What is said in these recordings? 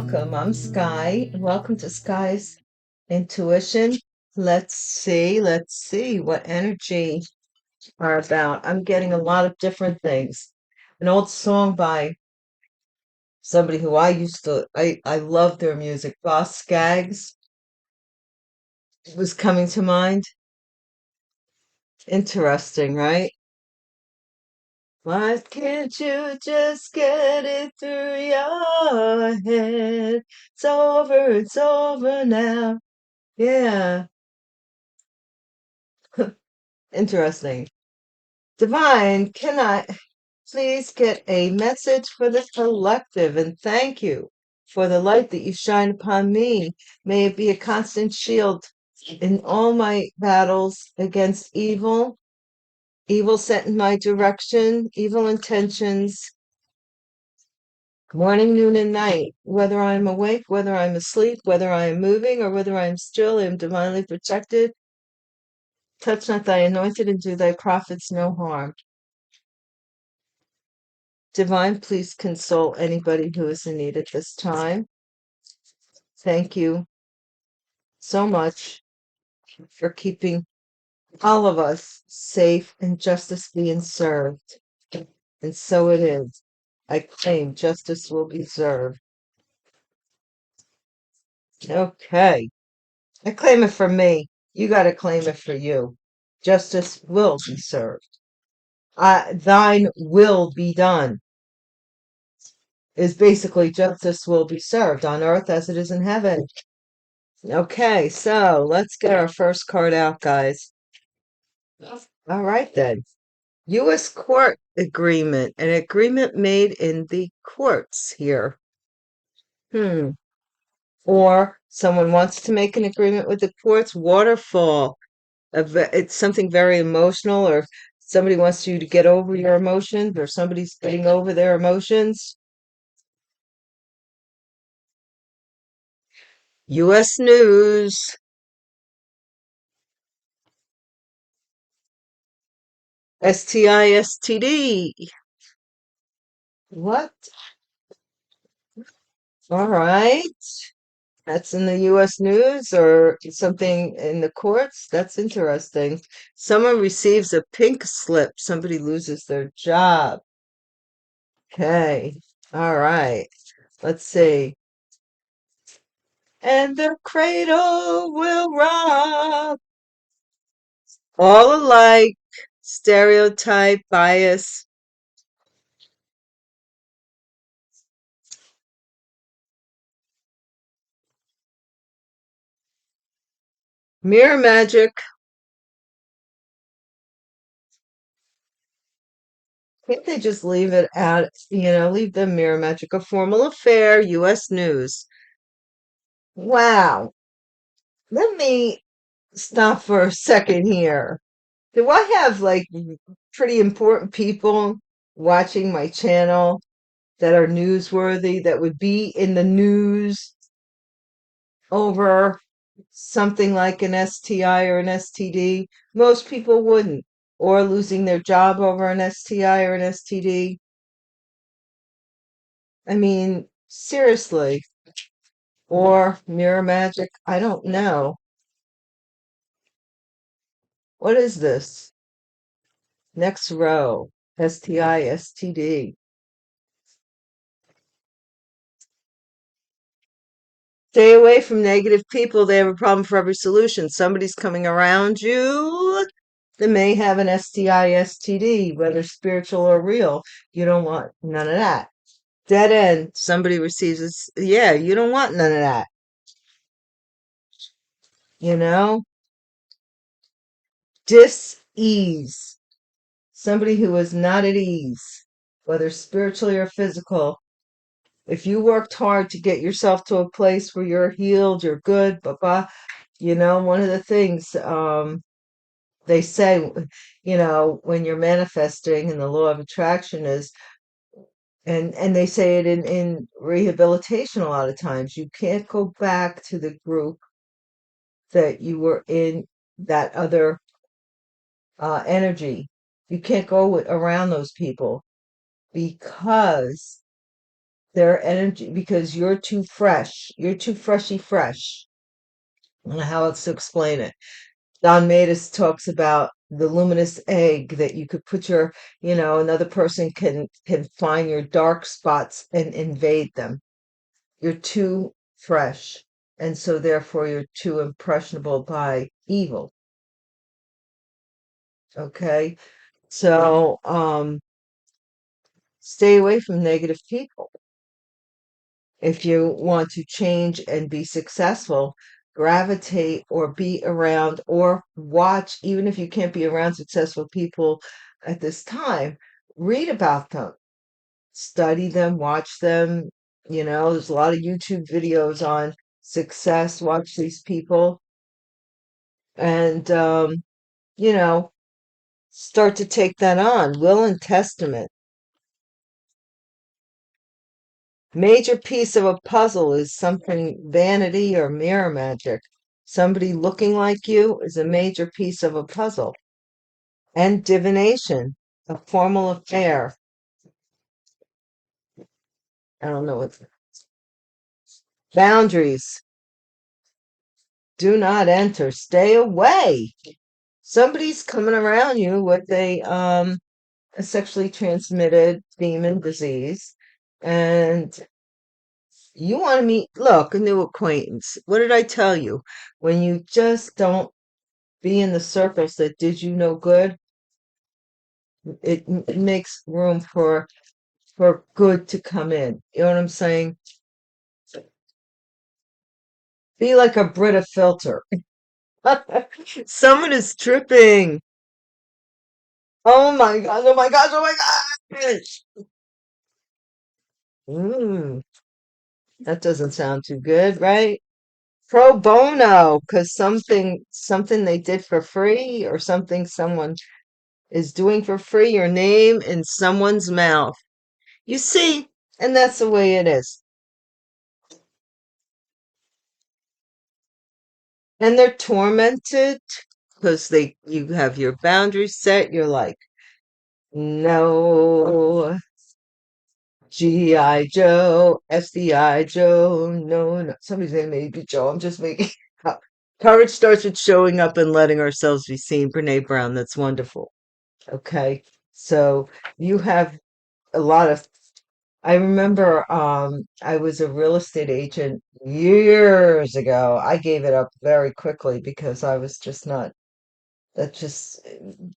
welcome. I'm Sky, and welcome to Sky's Intuition. Let's see what energy are about. I'm getting a lot of different things. An old song by somebody who I love their music. Boss Skaggs was coming to mind. Interesting, right? Why can't you just get it through your head? It's over now. Yeah, interesting. Divine, can I please get a message for the collective and thank you for the light that you shine upon me. May it be a constant shield in all my battles against evil, evil sent in my direction, evil intentions, morning, noon, and night. Whether I'm awake, whether I'm asleep, whether I am moving, or whether I am still, I am divinely protected. Touch not thy anointed and do thy prophets no harm. Divine, please console anybody who is in need at this time. Thank you so much for keeping all of us safe and justice being served. And so it is. I claim justice will be served. Okay. I claim it for me. You got to claim it for you. Justice will be served. Thine will be done is basically justice will be served on earth as it is in heaven. Okay, so let's get our first card out, guys. All right, then. U.S. court agreement, an agreement made in the courts here. Or someone wants to make an agreement with the courts. Waterfall. It's something very emotional, or somebody wants you to get over your emotions, or somebody's getting over their emotions. U.S. News. STISTD. What? All right. That's in the U.S. News or something in the courts. That's interesting. Someone receives a pink slip. Somebody loses their job. Okay. All right. Let's see. And the cradle will rock. All alike. Stereotype, bias. Mirror magic. Can't they just leave it at, leave the mirror magic? A formal affair, U.S. News. Wow. Let me stop for a second here. Do I have like pretty important people watching my channel that are newsworthy that would be in the news over something like an STI or an STD? Most people wouldn't. Or losing their job over an STI or an STD. I mean, seriously. Or mirror magic. I don't know. What is this? Next row. STI, STD. Stay away from negative people. They have a problem for every solution. Somebody's coming around you that may have an STI, STD, whether spiritual or real. You don't want none of that. Dead end. Somebody receives this. Yeah, you don't want none of that. You know? Dis-ease. Somebody who is not at ease, whether spiritually or physical. If you worked hard to get yourself to a place where you're healed, you're good, one of the things they say, when you're manifesting and the law of attraction is, and they say it in rehabilitation a lot of times, you can't go back to the group that you were in, that other energy. You can't go around those people because their energy, because you're too fresh. You're too freshy fresh. I don't know how else to explain it. Don Matus talks about the luminous egg that you could put your, another person can find your dark spots and invade them. You're too fresh, and so therefore you're too impressionable by evil. Okay? So, stay away from negative people. If you want to change and be successful, gravitate or be around or watch, even if you can't be around successful people at this time, read about them, study them, watch them. There's a lot of YouTube videos on success. Watch these people and, you know, start to take that on. Will and Testament. Major piece of a puzzle is something vanity or mirror magic. Somebody looking like you is a major piece of a puzzle. And divination, a formal affair. I don't know what. Boundaries. Do not enter. Stay away. Somebody's coming around you with a sexually transmitted demon disease, and you want to meet, look, a new acquaintance. What did I tell you? When you just don't be in the circles that did you no good, it makes room for good to come in. You know what I'm saying? Be like a Brita filter. Someone is tripping. Oh my gosh, oh my gosh, oh my gosh. Mm, that doesn't sound too good, right? Pro bono, because something they did for free or something someone is doing for free, your name in someone's mouth. You see, and that's the way it is. And they're tormented because you have your boundaries set. You're like, no, G.I. Joe, FBI Joe, no, no. Somebody's name may be Joe. I'm just making up. Courage starts with showing up and letting ourselves be seen. Brene Brown, that's wonderful. Okay. So you have a lot of, I remember I was a real estate agent years ago. I gave it up very quickly because I was just not, that just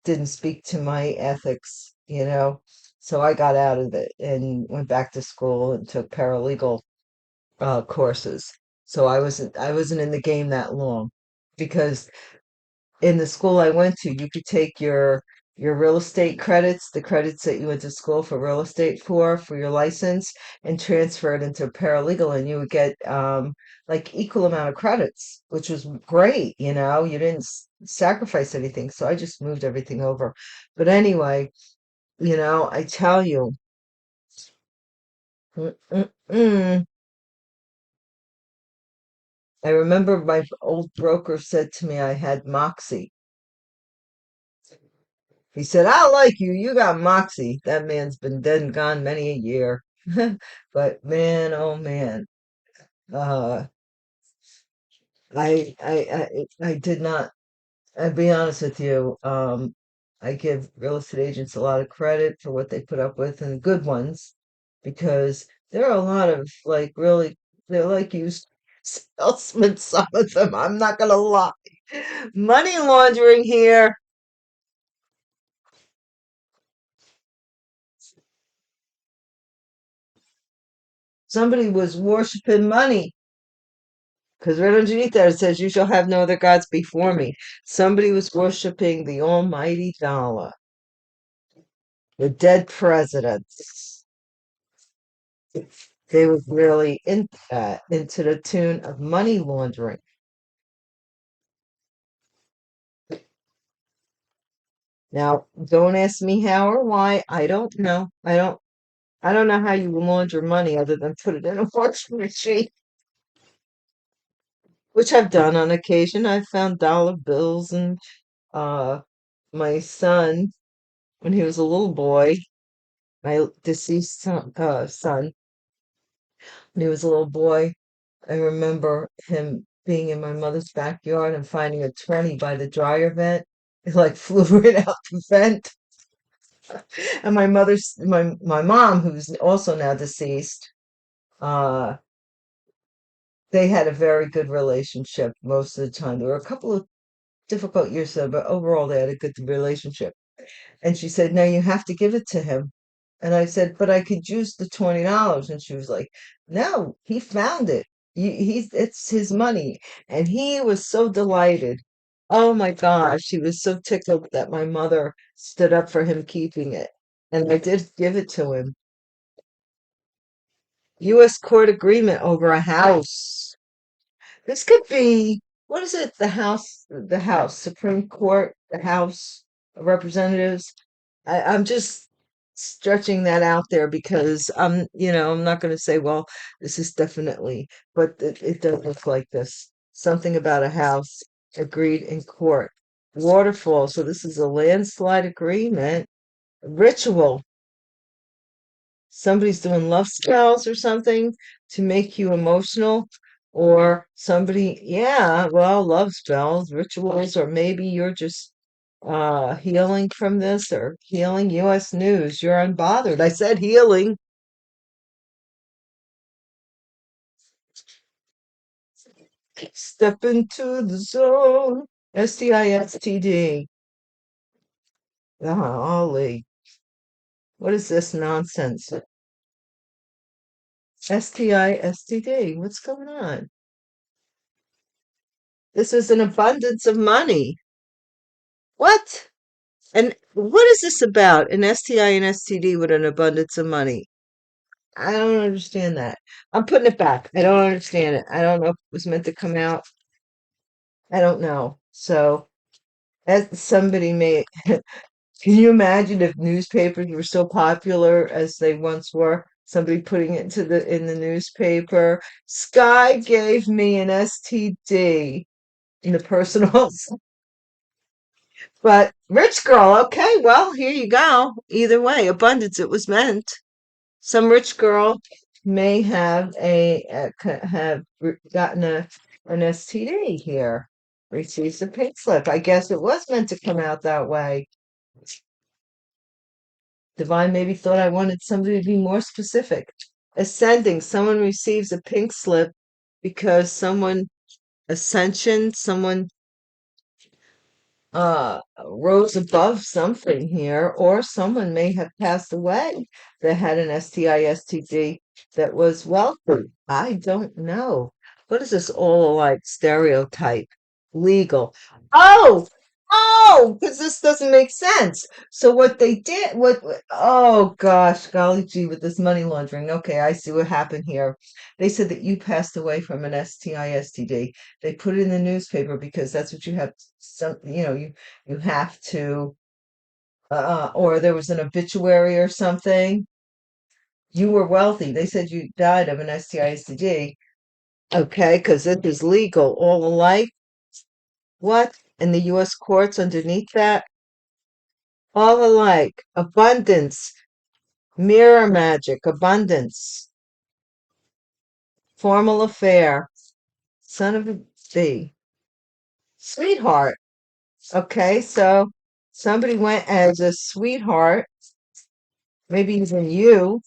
didn't speak to my ethics. So I got out of it and went back to school and took paralegal courses. So I wasn't in the game that long because in the school I went to, you could take your real estate credits, the credits that you went to school for real estate for your license, and transfer it into paralegal, and you would get like equal amount of credits, which was great. You didn't sacrifice anything, so I just moved everything over. But anyway, I tell you, mm, mm, mm. I remember my old broker said to me I had moxie. He said, I like you. You got moxie. That man's been dead and gone many a year. But man, oh man, uh, I did not. I'll be honest with you. I give real estate agents a lot of credit for what they put up with, and good ones, because there are a lot of like really, they're like used salesmen, some of them. I'm not gonna lie. Money laundering here. Somebody was worshiping money. Because right underneath that it says, You shall have no other gods before me. Somebody was worshiping the almighty dollar, the dead presidents. They were really into that, into the tune of money laundering. Now, don't ask me how or why. I don't know. I don't know how you launder money other than put it in a washing machine, which I've done on occasion. I've found dollar bills and uh my son, when he was a little boy, my deceased son, When he was a little boy, I remember him being in my mother's backyard and finding a 20 by the dryer vent. It like flew right out the vent. And my mom, who's also now deceased, uh, they had a very good relationship most of the time. There were a couple of difficult years though, but overall they had a good relationship. And she said, "No, you have to give it to him." And I said, "But I could use the $20." And she was like, "No, he found it. It's his money." And he was so delighted. Oh my gosh, he was so tickled that my mother stood up for him keeping it. And I did give it to him. U.S. court agreement over a house. This could be, what is it? The House, Supreme Court, the House of Representatives. I'm just stretching that out there because I'm not going to say, well, this is definitely, but it does look like this. Something about a house agreed in court. Waterfall. So this is a landslide agreement. Ritual. Somebody's doing love spells or something to make you emotional, or somebody, yeah, well, love spells, rituals, or maybe you're just healing from this or healing. US News, you're unbothered. I said healing. Step into the zone. STISTD. Golly, what is this nonsense? STISTD. What's going on? This is an abundance of money. What? And what is this about? An STI and STD with an abundance of money? I don't understand that. I'm putting it back. I don't understand it. I don't know if it was meant to come out. I don't know. So, as somebody may, can you imagine if newspapers were so popular as they once were? Somebody putting it in the newspaper. Sky gave me an STD in the personal. But rich girl, okay, well, here you go. Either way, abundance, it was meant. Some rich girl may have gotten an STD here, receives a pink slip. I guess it was meant to come out that way. Divine maybe thought I wanted somebody to be more specific. Ascending, someone receives a pink slip because someone rose above something here, or someone may have passed away that had an STI, STD that was wealthy. I don't know. What is this all like stereotype? Legal. Oh, oh, because this doesn't make sense. So what they did, oh gosh, golly gee, with this money laundering. Okay, I see what happened here. They said that you passed away from an STI, STD. They put it in the newspaper because that's what you have you have to or there was an obituary or something. You were wealthy. They said you died of an STI, STD. Okay, because it is legal. All alike. What? In the US courts underneath that? All alike. Abundance. Mirror magic. Abundance. Formal affair. Son of a B. Sweetheart. Okay, so somebody went as a sweetheart, maybe even you.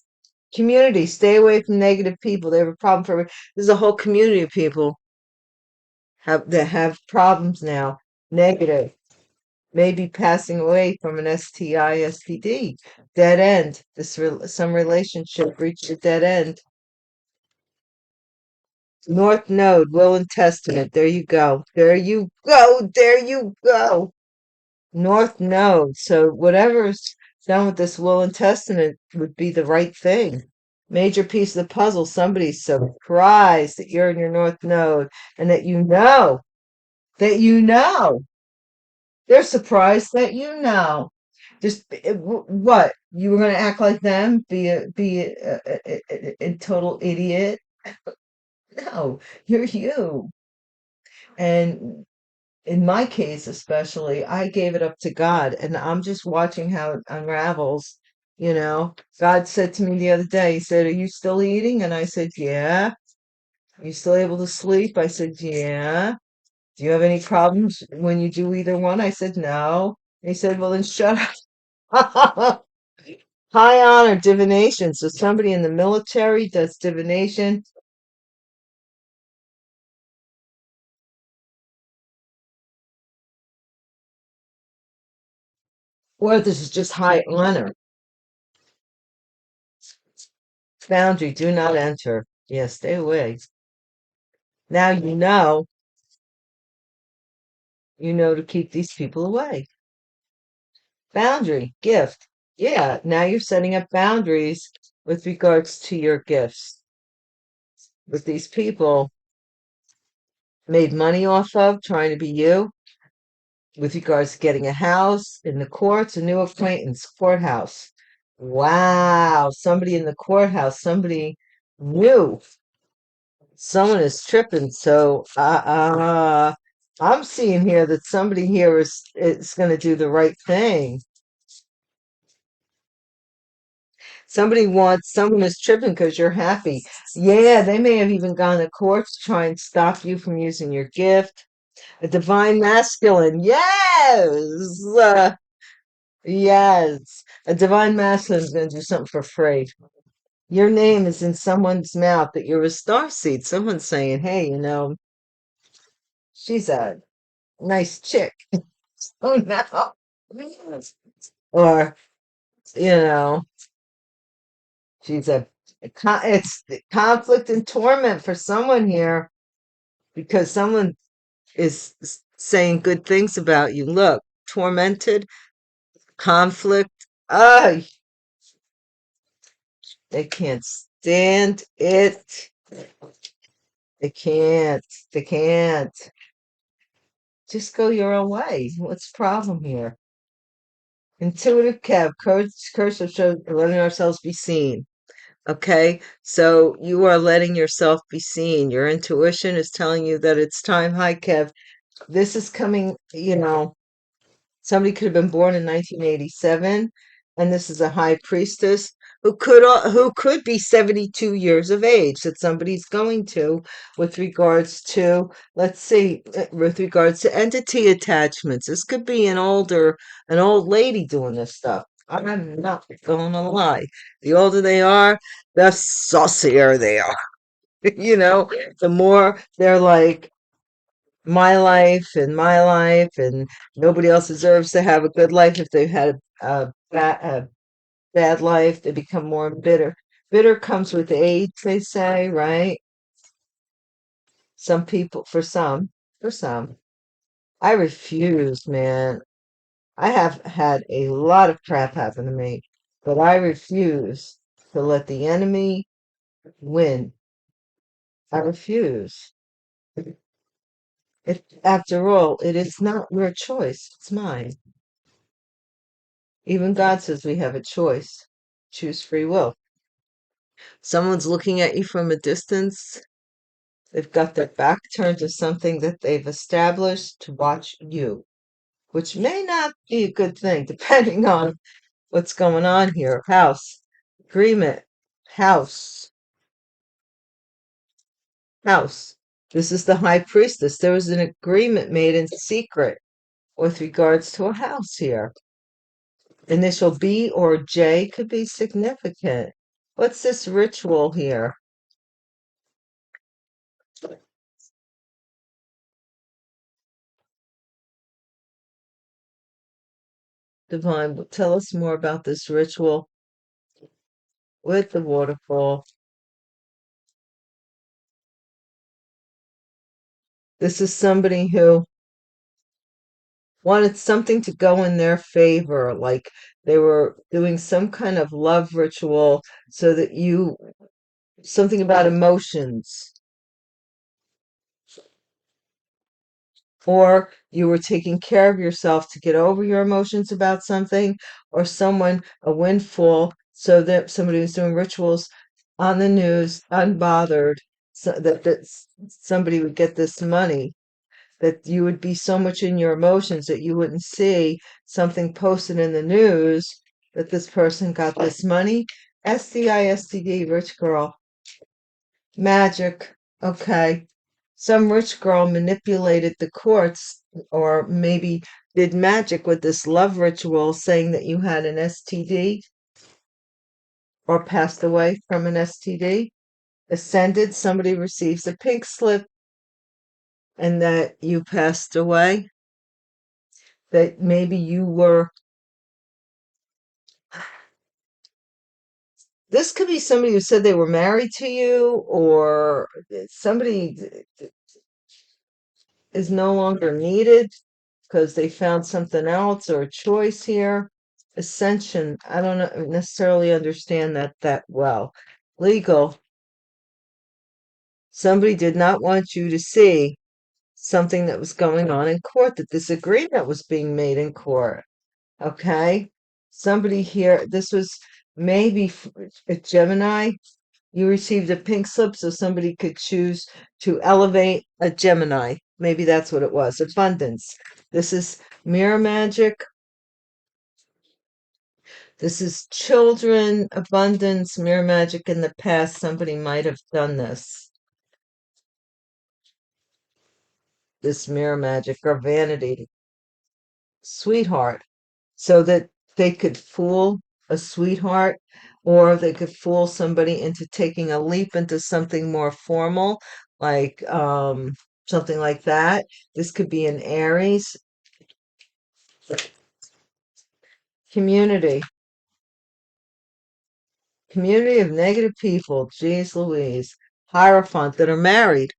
Community, stay away from negative people. They have a problem for there's a whole community of people that have problems now. Negative, maybe passing away from an STI, STD. Dead end. Some relationship reached a dead end. North Node, Will and Testament. There you go. There you go. There you go. North Node. So whatever's done with this Will and Testament would be the right thing. Major piece of the puzzle. Somebody's surprised that you're in your North Node and that you know. They're surprised that you know. Just what? You were going to act like them? Be a total idiot? No, you're you. And in my case, especially, I gave it up to God, and I'm just watching how it unravels. God said to me the other day, he said, "Are you still eating?" And I said, "Yeah." "Are you still able to sleep?" I said, "Yeah." "Do you have any problems when you do either one?" I said, "No." And he said, "Well, then shut up." High honor divination. So somebody in the military does divination, or this is just high honor. Boundary, do not enter. Yeah, stay away. Now you know to keep these people away. Boundary, gift. Yeah, now you're setting up boundaries with regards to your gifts. With these people made money off of trying to be you, with regards to getting a house in the courts, a new acquaintance, courthouse. Wow, somebody in the courthouse, somebody new. Someone is tripping. So I'm seeing here that somebody here is going to do the right thing. Someone is tripping because you're happy. Yeah, they may have even gone to court to try and stop you from using your gift. A divine masculine. Yes. Yes. A divine masculine is going to do something for free. Your name is in someone's mouth that you're a star seed. Someone's saying, "Hey, she's a nice chick." Oh no. Or, you know, she's it's conflict and torment for someone here because someone is saying good things about you. Look, tormented, conflict. Ah, they can't stand it. They can't. They can't. Just go your own way. What's the problem here? Intuitive Kev, curse of letting ourselves be seen. Okay, so you are letting yourself be seen. Your intuition is telling you that it's time. Hi, Kev. This is coming, somebody could have been born in 1987, and this is a high priestess who could be 72 years of age that somebody's going to with regards to, let's see, with regards to entity attachments. This could be an old lady doing this stuff. I'm not gonna lie. The older they are, the saucier they are. The more they're like, my life, and nobody else deserves to have a good life. If they've had a bad life, they become more bitter. Bitter comes with age, they say, right? Some people, for some. I refuse, man. I have had a lot of crap happen to me, but I refuse to let the enemy win. I refuse. After all, it is not your choice, it's mine. Even God says we have a choice. Choose free will. Someone's looking at you from a distance. They've got their back turned to something that they've established to watch you, which may not be a good thing, depending on what's going on here. House, agreement, house, house. This is the high priestess. There was an agreement made in secret with regards to a house here. Initial B or J could be significant. What's this ritual here? Divine, tell us more about this ritual with the waterfall. This is somebody who wanted something to go in their favor, like they were doing some kind of love ritual so that something about emotions, or you were taking care of yourself to get over your emotions about something, or a windfall, so that somebody was doing rituals on the news, unbothered, so that somebody would get this money, that you would be so much in your emotions that you wouldn't see something posted in the news that this person got this money. STI, rich girl. Magic. Okay. Some rich girl manipulated the courts or maybe did magic with this love ritual saying that you had an STD or passed away from an STD. Ascended, somebody receives a pink slip and that you passed away. That maybe you were. This could be somebody who said they were married to you, or somebody is no longer needed because they found something else or a choice here. Ascension, I don't necessarily understand that well. Legal, somebody did not want you to see something that was going on in court, that this agreement was being made in court. Okay? Somebody here, this was maybe a Gemini. You received a pink slip so somebody could choose to elevate a Gemini. Maybe that's what it was. Abundance. This is mirror magic. This is children, abundance, mirror magic. In the past, somebody might have done this. This mirror magic or vanity. Sweetheart. So that they could fool a sweetheart or they could fool somebody into taking a leap into something more formal, like something like that. This could be an Aries. Community. Community of negative people. Jeez Louise. Hierophant that are married.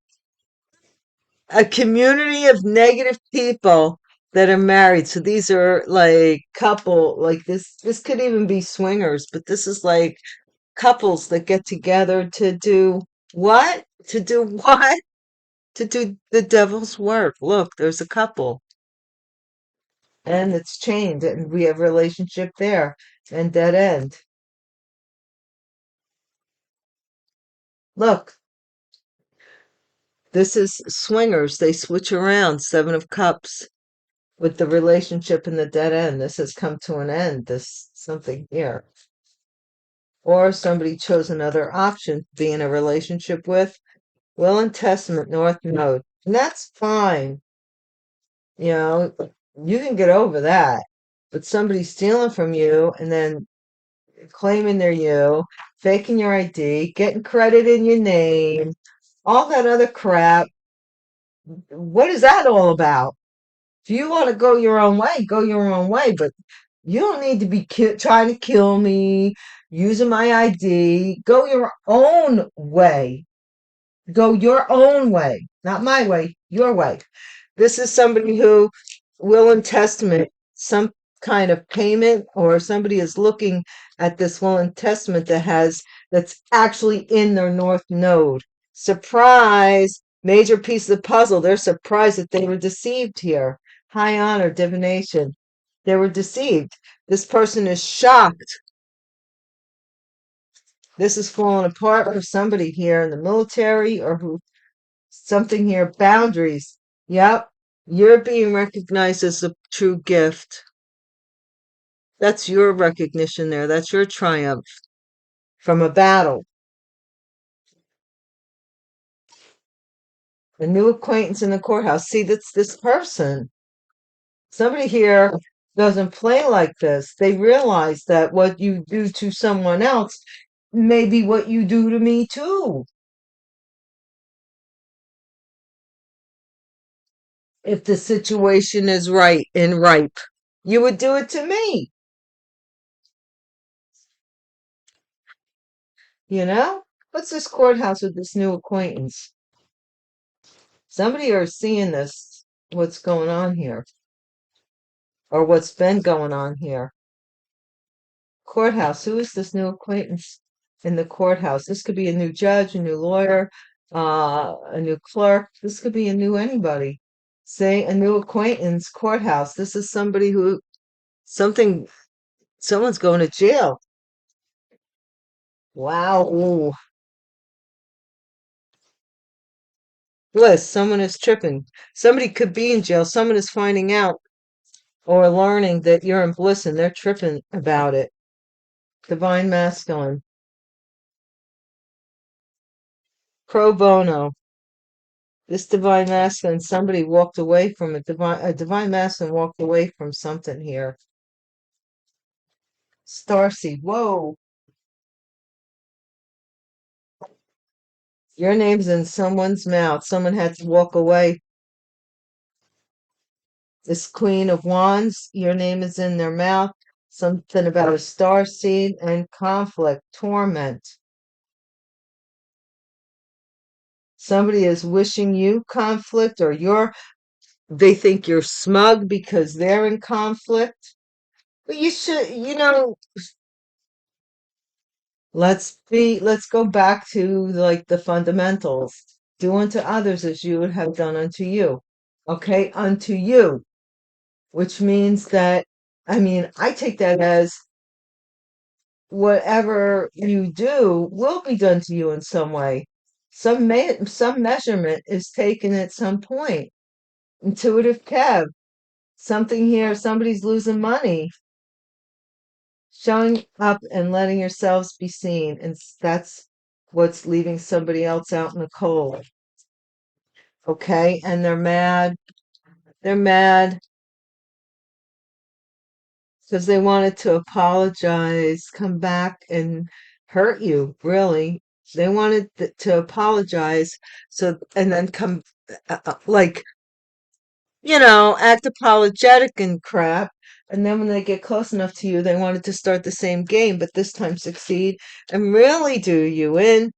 A community of negative people that are married. So these are like couple, like this could even be swingers, but this is like couples that get together to do what? To do what? To do the devil's work. Look, there's a couple and it's chained and we have a relationship there and dead end. Look, this is swingers. They switch around. Seven of Cups with the relationship and the dead end. This has come to an end. This something here. Or somebody chose another option to be in a relationship with. Will and Testament, North Node. And that's fine. You know, you can get over that. But somebody stealing from you and then claiming they're you, faking your ID, getting credit in your name, all that other crap. What is that all about? If you want to go your own way, go your own way. But you don't need to be trying to kill me, using my ID. Go your own way. Go your own way. Not my way, your way. This is somebody who will and testament, some kind of payment, or somebody is looking at this will and testament that's actually in their north node. Surprise! Major piece of the puzzle. They're surprised that they were deceived here. High honor, divination. They were deceived. This person is shocked. This is falling apart for somebody here in the military or who something here. Boundaries. Yep. You're being recognized as a true gift. That's your recognition there. That's your triumph from a battle. A new acquaintance in the courthouse. See, that's this person. Somebody here doesn't play like this. They realize that what you do to someone else may be what you do to me too. If the situation is right and ripe, you would do it to me. You know? What's this courthouse with this new acquaintance? Somebody are seeing this, what's going on here, or what's been going on here. Courthouse. Who is this new acquaintance in the courthouse? This could be a new judge, a new lawyer, a new clerk. This could be a new anybody. Say a new acquaintance, courthouse. This is somebody who something someone's going to jail. Wow. Ooh. Bliss, someone is tripping. Somebody could be in jail. Someone is finding out or learning that you're in bliss and they're tripping about it. Divine masculine. Pro bono. This divine masculine, somebody walked away from a divine masculine walked away from something here. Starseed. Whoa. Your name's in someone's mouth. Someone had to walk away. This Queen of Wands, your name is in their mouth. Something about a star seed and conflict, torment. Somebody is wishing you conflict, or they think you're smug because they're in conflict. But you should, let's go back to like the fundamentals. Do unto others as you would have done unto you. Okay, unto you, which means that, I take that as whatever you do will be done to you in some way. Some measurement is taken at some point. Intuitive Kev, something here, somebody's losing money. Showing up and letting yourselves be seen, and that's what's leaving somebody else out in the cold. Okay, and they're mad. They're mad because they wanted to apologize, come back and hurt you, really. They wanted to apologize, so, and then come, like, act apologetic and crap. And then when they get close enough to you, they wanted to start the same game, but this time succeed and really do you in.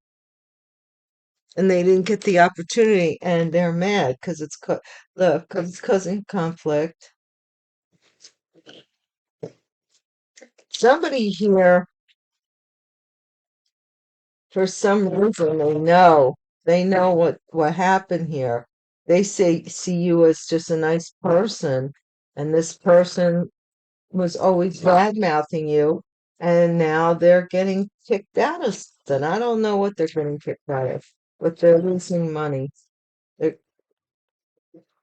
And they didn't get the opportunity, and they're mad because it's causing conflict. Somebody here, for some reason, they know what happened here. They see you as just a nice person, and this person was always bad mouthing you, and now they're getting kicked out of something. I don't know what they're getting kicked out of, but they're losing money. They're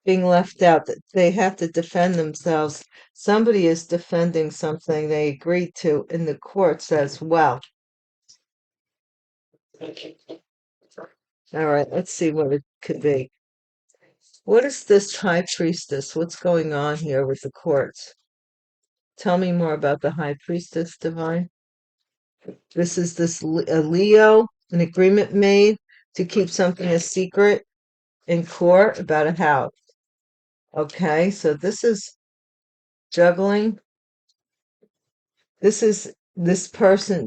being left out. That they have to defend themselves. Somebody is defending something they agreed to in the courts as well. All right, let's see what it could be. What is this high priestess? What's going on here with the courts? Tell me more about the high priestess, Divine. This is a Leo, an agreement made to keep something a secret in court about a house. Okay, so this is juggling. This is this person.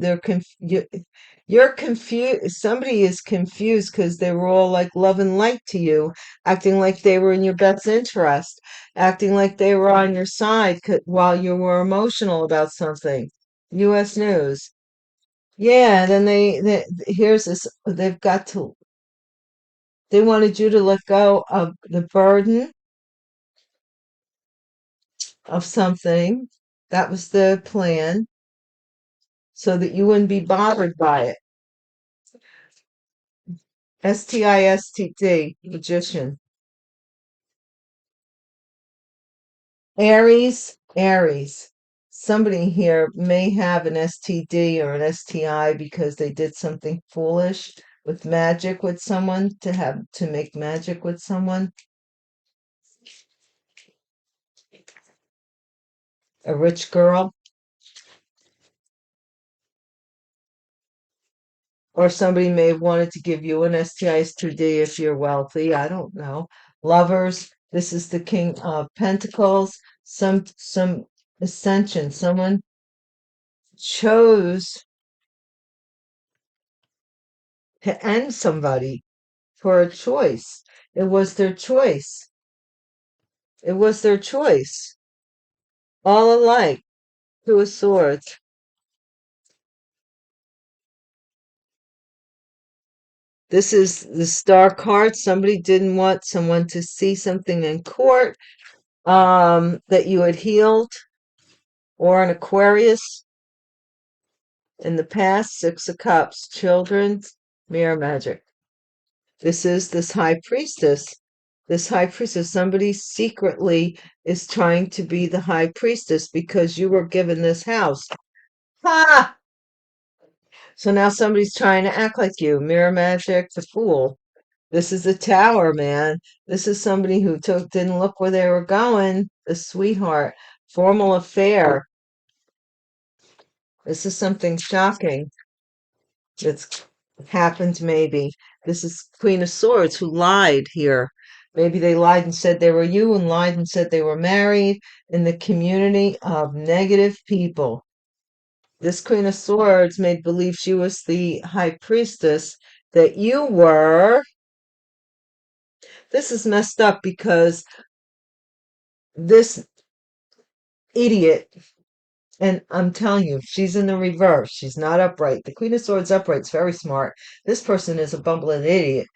You're confused. Somebody is confused because they were all like love and light to you, acting like they were in your best interest, acting like they were on your side while you were emotional about something. U.S. News. Yeah, then here's this. They wanted you to let go of the burden of something. That was the plan, so that you wouldn't be bothered by it. STISTD, magician. Aries. Somebody here may have an STD or an STI because they did something foolish with magic with someone, to make magic with someone. A rich girl. Or somebody may have wanted to give you an STI, STD if you're wealthy. I don't know. Lovers. This is the King of Pentacles. Some ascension. Someone chose to end somebody for a choice. It was their choice. It was their choice. All alike. Two of Swords. This is the Star card. Somebody didn't want someone to see something in court that you had healed, or an Aquarius in the past. Six of Cups. Children. Mirror magic. This is this high priestess. This high priestess, somebody secretly is trying to be the high priestess because you were given this house. Ha! So now somebody's trying to act like you. Mirror magic, the fool. This is a tower, man. This is somebody who didn't look where they were going. The sweetheart. Formal affair. This is something shocking that's happened, maybe. This is Queen of Swords who lied here. Maybe they lied and said they were you and lied and said they were married in the community of negative people. This Queen of Swords made believe she was the high priestess that you were. This is messed up because this idiot, and I'm telling you, she's in the reverse. She's not upright. The Queen of Swords upright is very smart. This person is a bumbling idiot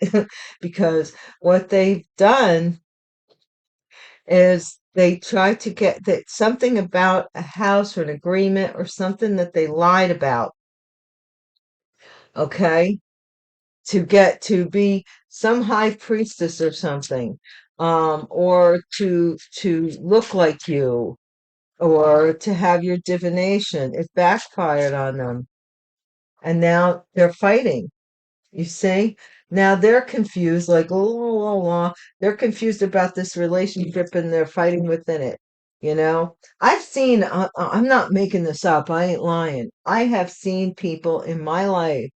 because what they've done is they tried to get that something about a house or an agreement or something that they lied about. Okay, to get to be some high priestess or something, or to look like you, or to have your divination. It backfired on them, and now they're fighting. You see, now they're confused, like they're confused about this relationship, and they're fighting within it. I've seen. I'm not making this up. I ain't lying. I have seen people in my life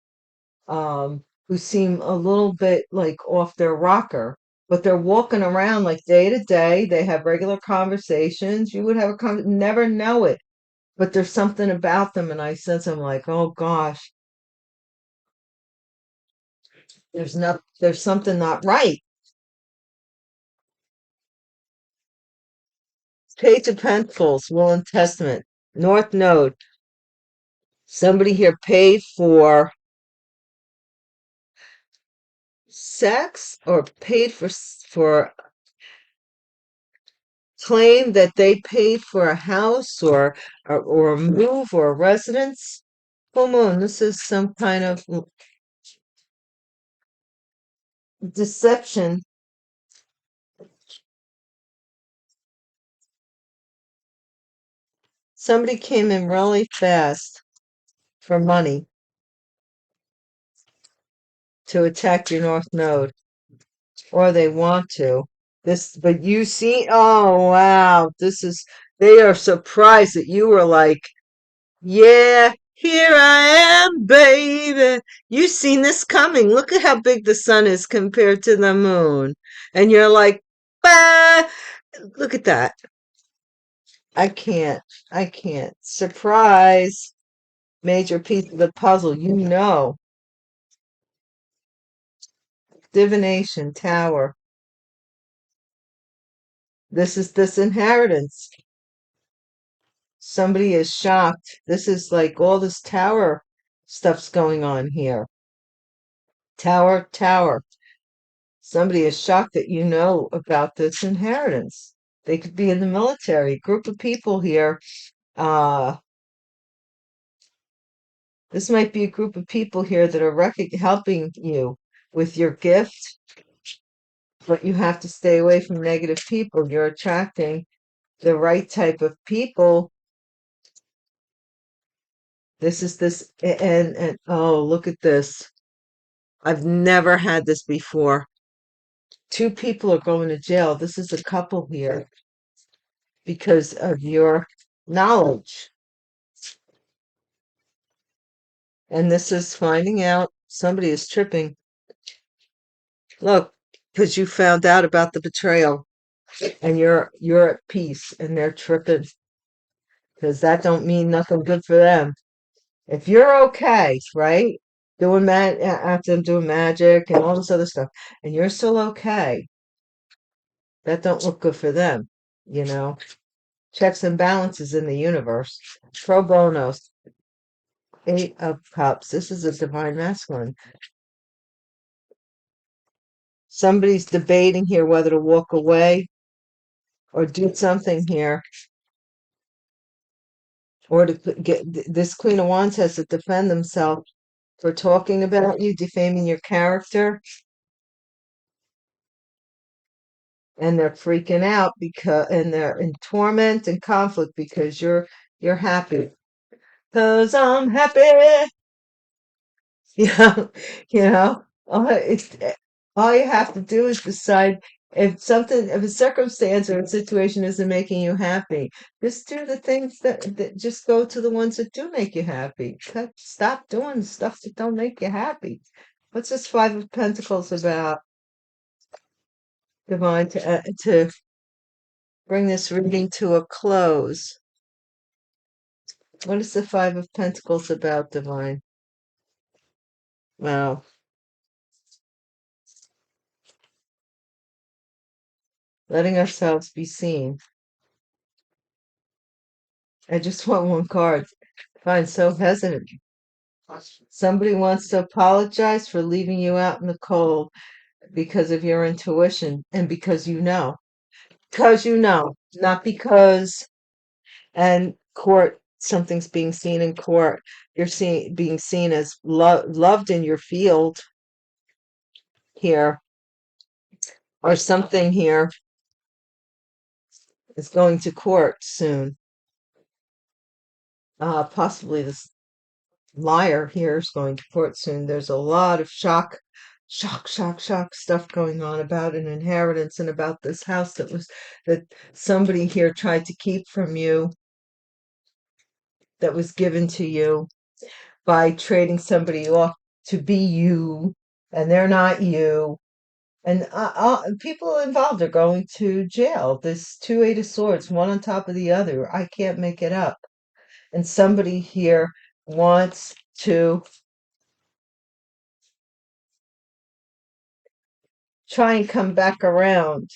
who seem a little bit like off their rocker, but they're walking around like day to day. They have regular conversations. You would have never know it, but there's something about them, and I sense I'm like, oh gosh, there's something not right. Page of Pentacles, Will and Testament, North Node. Somebody here paid for sex or paid for claim that they paid for a house or a move or a residence. Full moon, this is some kind of deception. Somebody came in really fast for money to attack your North Node, or they want to. But you see, oh wow, they are surprised that you were like, yeah, here I am, baby. You seen this coming. Look at how big the sun is compared to the moon. And you're like, bah! Look at that. I can't. I can't. Surprise. Major piece of the puzzle. Divination tower. This is this inheritance. Somebody is shocked. This is like all this tower stuff's going on here. Tower, tower. Somebody is shocked that you know about this inheritance. They could be in the military. Group of people here. Uh, this might be a group of people here that are helping you with your gift, but you have to stay away from negative people. You're attracting the right type of people. This is this, and oh, look at this. I've never had this before. Two people are going to jail. This is a couple here because of your knowledge. And this is finding out somebody is tripping. Look, because you found out about the betrayal and you're at peace and they're tripping because that don't mean nothing good for them. If you're okay, right? After them doing magic and all this other stuff, and you're still okay, that don't look good for them, you know. Checks and balances in the universe. Pro bono. Eight of Cups. This is a divine masculine. Somebody's debating here whether to walk away or do something here, or to get this Queen of Wands has to defend themselves for talking about you, defaming your character, and they're freaking out and they're in torment and conflict because you're happy. 'Cause I'm happy. Yeah, you know, it's all you have to do is decide if a circumstance or a situation isn't making you happy, just do the things that just go to the ones that do make you happy. Stop doing stuff that don't make you happy. What's this Five of Pentacles about, Divine, to bring this reading to a close? What is the Five of Pentacles about, Divine? Wow, letting ourselves be seen. I just want one card. Fine, so hesitant. Somebody wants to apologize for leaving you out in the cold because of your intuition and because you know. Because you know, not because, and court, something's being seen in court. You're being seen as loved in your field here, or something here is going to court soon. Possibly this liar here is going to court soon. There's a lot of shock stuff going on about an inheritance and about this house that somebody here tried to keep from you, that was given to you by trading somebody off to be you, and they're not you. And people involved are going to jail. There's two Eight of Swords, one on top of the other. I can't make it up. And somebody here wants to try and come back around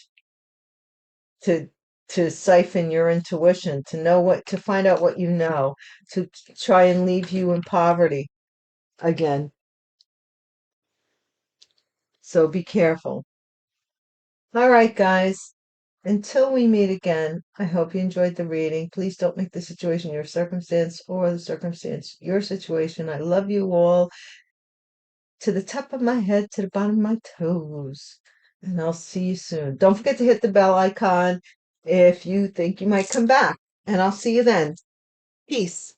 to siphon your intuition, to find out what you know, to try and leave you in poverty again. So be careful. All right, guys. Until we meet again, I hope you enjoyed the reading. Please don't make the situation your circumstance or the circumstance your situation. I love you all to the top of my head, to the bottom of my toes. And I'll see you soon. Don't forget to hit the bell icon if you think you might come back. And I'll see you then. Peace.